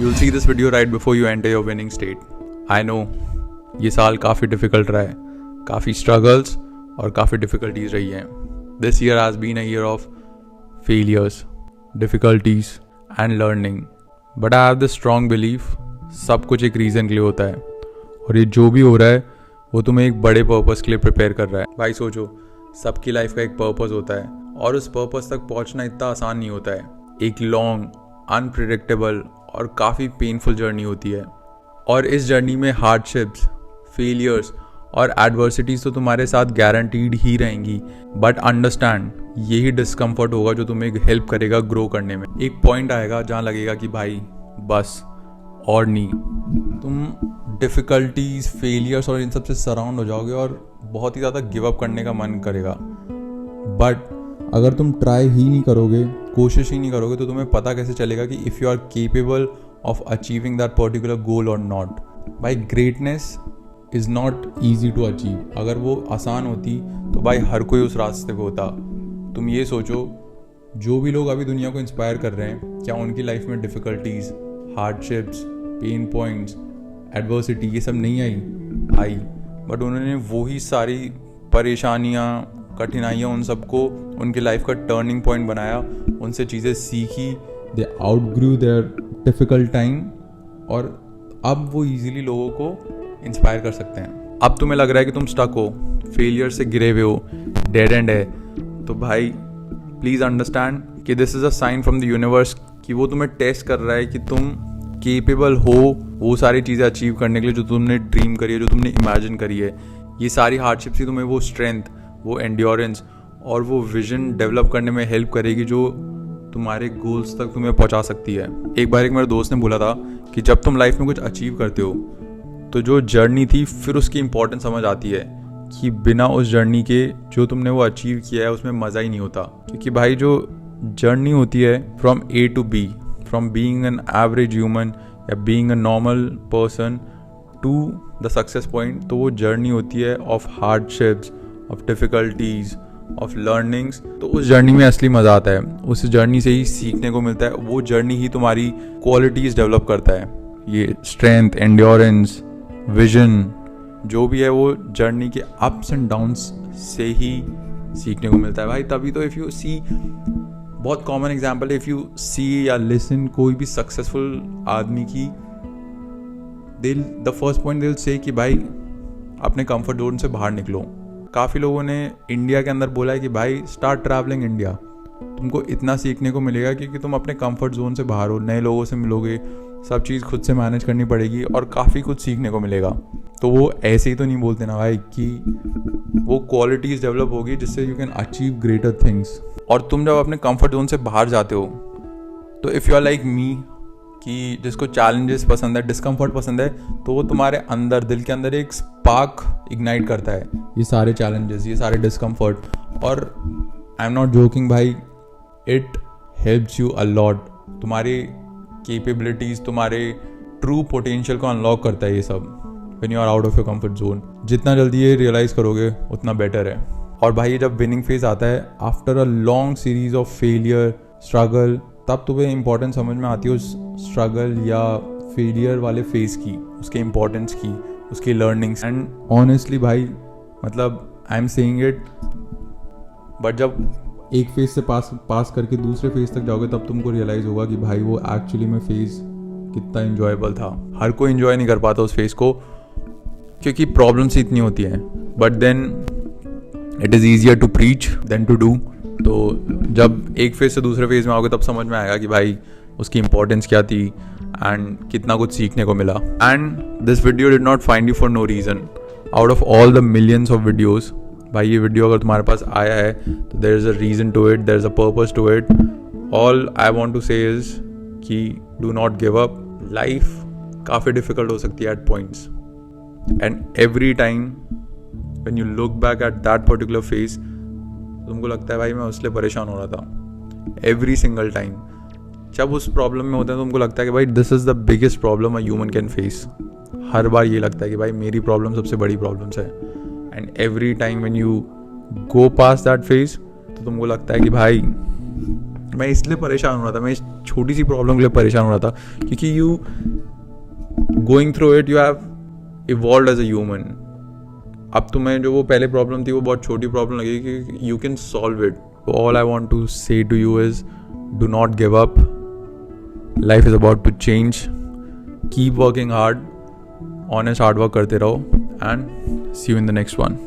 You'll see this video right before you enter your winning state. I know ये साल काफ़ी difficult रहा है, काफ़ी स्ट्रगल्स और काफ़ी डिफ़िकल्टीज रही हैं. This year has been a year of failures, difficulties and learning. But I have this strong belief सब कुछ एक रीज़न के लिए होता है और ये जो भी हो रहा है वो तुम्हें एक बड़े पर्पस के लिए प्रिपेयर कर रहा है. भाई सोचो, सबकी लाइफ का एक पर्पस होता है और उस पर्पस तक पहुंचना इतना आसान नहीं होता है. एक लॉन्ग, अनप्रिडिक्टेबल और काफ़ी पेनफुल जर्नी होती है और इस जर्नी में हार्डशिप्स, फेलियर्स और एडवर्सिटीज़ तो तुम्हारे साथ गारंटीड ही रहेंगी. बट अंडरस्टैंड, यही डिस्कम्फर्ट होगा जो तुम्हें हेल्प करेगा ग्रो करने में. एक पॉइंट आएगा जहाँ लगेगा कि भाई बस और नहीं. तुम डिफ़िकल्टीज, फेलियर्स और इन सब से सराउंड हो जाओगे और बहुत ही ज़्यादा गिव अप करने का मन करेगा. बट अगर तुम ट्राई ही नहीं करोगे, कोशिश ही नहीं करोगे, तो तुम्हें पता कैसे चलेगा कि if you are capable of achieving that particular goal और नॉट. भाई greatness is not easy to achieve. अगर वो आसान होती तो भाई हर कोई उस रास्ते पे होता. तुम ये सोचो, जो भी लोग अभी दुनिया को इंस्पायर कर रहे हैं, क्या उनकी लाइफ में difficulties, hardships, pen points, adversity ये सब नहीं आई. बट उन्होंने वही सारी परेशानियाँ, कठिनाइयाँ, उन सबको उनकी लाइफ का टर्निंग पॉइंट बनाया, उनसे चीज़ें सीखी. दे आउटग्रू देयर डिफ़िकल्ट टाइम और अब वो इजीली लोगों को इंस्पायर कर सकते हैं. अब तुम्हें लग रहा है कि तुम स्टक हो, फेलियर से गिरे हुए हो, डेड एंड है, तो भाई प्लीज़ अंडरस्टैंड कि this is a sign from the universe कि वो तुम्हें टेस्ट कर रहा है कि तुम केपेबल हो वो सारी चीज़ें अचीव करने के लिए जो तुमने ड्रीम करी है, जो तुमने इमेजिन करी है. ये सारी हार्डशिप्स ही तुम्हें वो स्ट्रेंथ, वो एंड्योरेंस और वो विजन डेवलप करने में हेल्प करेगी जो तुम्हारे गोल्स तक तुम्हें पहुंचा सकती है. एक बार मेरे दोस्त ने बोला था कि जब तुम लाइफ में कुछ अचीव करते हो तो जो जर्नी थी फिर उसकी इंपॉर्टेंस समझ आती है कि बिना उस जर्नी के जो तुमने वो अचीव किया है उसमें मज़ा ही नहीं होता. क्योंकि भाई जो जर्नी होती है from A to B, from being an average human या being a normal person to the success point, तो वो जर्नी होती है of hardships, of difficulties, of learnings. तो उस जर्नी में असली मज़ा आता है, उस जर्नी से ही सीखने को मिलता है. वो जर्नी ही तुम्हारी क्वालिटीज़ डेवलप करता है. ये स्ट्रेंथ, एंड्योरेंस, विजन जो भी है वो जर्नी के अप्स एंड डाउन्स से ही सीखने को मिलता है. भाई तभी तो इफ़ यू सी, बहुत कॉमन एग्जाम्पल है, इफ़ यू सी या लिसन कोई भी सक्सेसफुल आदमी की, the first point they will say कि भाई अपने कंफर्ट जोन से बाहर निकलो. काफ़ी लोगों ने इंडिया के अंदर बोला है कि भाई स्टार्ट ट्रैवलिंग इंडिया. तुमको इतना सीखने को मिलेगा क्योंकि तुम अपने कंफर्ट जोन से बाहर हो, नए लोगों से मिलोगे, सब चीज़ खुद से मैनेज करनी पड़ेगी और काफ़ी कुछ सीखने को मिलेगा. तो वो ऐसे ही तो नहीं बोलते ना भाई कि वो क्वालिटीज़ डेवलप होगी जिससे you can achieve greater things. और तुम जब अपने कंफर्ट जोन से बाहर जाते हो तो if you are like me कि जिसको चैलेंजेस पसंद है, डिस्कम्फर्ट पसंद है, तो वो तुम्हारे अंदर, दिल के अंदर एक स्पार्क इग्नाइट करता है. ये सारे चैलेंजेस, ये सारे डिस्कम्फर्ट, और आई एम नॉट जोकिंग भाई, it helps you a lot. तुम्हारी कैपेबिलिटीज़, तुम्हारे ट्रू पोटेंशियल को अनलॉक करता है ये सब when you are out of your comfort zone. जितना जल्दी ये रियलाइज़ करोगे उतना बेटर है. और भाई जब विनिंग फेज आता है after a long series of failure, struggle, तब तुम्हें इंपॉर्टेंस समझ में आती है उस स्ट्रगल या फेलियर वाले फेज की, उसके इम्पोर्टेंस की, उसकी लर्निंग्स. एंड ऑनेस्टली भाई मतलब I am saying it, but जब एक फेज से पास करके दूसरे फेज तक जाओगे तब तुमको रियलाइज़ होगा कि भाई वो एक्चुअली में फेज कितना इन्जॉयबल था. हर कोई इन्जॉय नहीं कर पाता उस फेज को क्योंकि प्रॉब्लम्स इतनी होती हैं. But then it is easier to preach than to do. तो जब एक फेज से दूसरे फेज में आओगे तब समझ में आएगा कि भाई उसकी इंपॉर्टेंस क्या थी एंड कितना कुछ सीखने को मिला. And this video did not find you for no reason. Out of all the millions of videos, भाई ये वीडियो अगर तुम्हारे पास आया है तो there is a reason to it, there is a purpose to it. All I want to say is कि do not give up. Life काफ़ी डिफ़िकल्ट हो सकती है at points and every time when you look back at that particular phase तुमको लगता है भाई मैं उसलिए परेशान हो रहा था. एवरी सिंगल टाइम जब उस प्रॉब्लम में होते हैं तो तुमको लगता है कि भाई this is the biggest problem a human can face. हर बार ये लगता है कि भाई मेरी प्रॉब्लम सबसे बड़ी प्रॉब्लम्स है. And every time when you go pass that phase तो तुमको लगता है कि भाई मैं इसलिए परेशान हो रहा था, मैं इस छोटी सी प्रॉब्लम के लिए परेशान हो रहा था, क्योंकि you going through it, you have evolved as a human. अब तुम्हें जो वो पहले प्रॉब्लम थी वो बहुत छोटी प्रॉब्लम लगी कि you can solve it. All I want to say to you is do not give up. Life is about to change. Keep working hard, honest hard work करते रहो, and see you in the next one.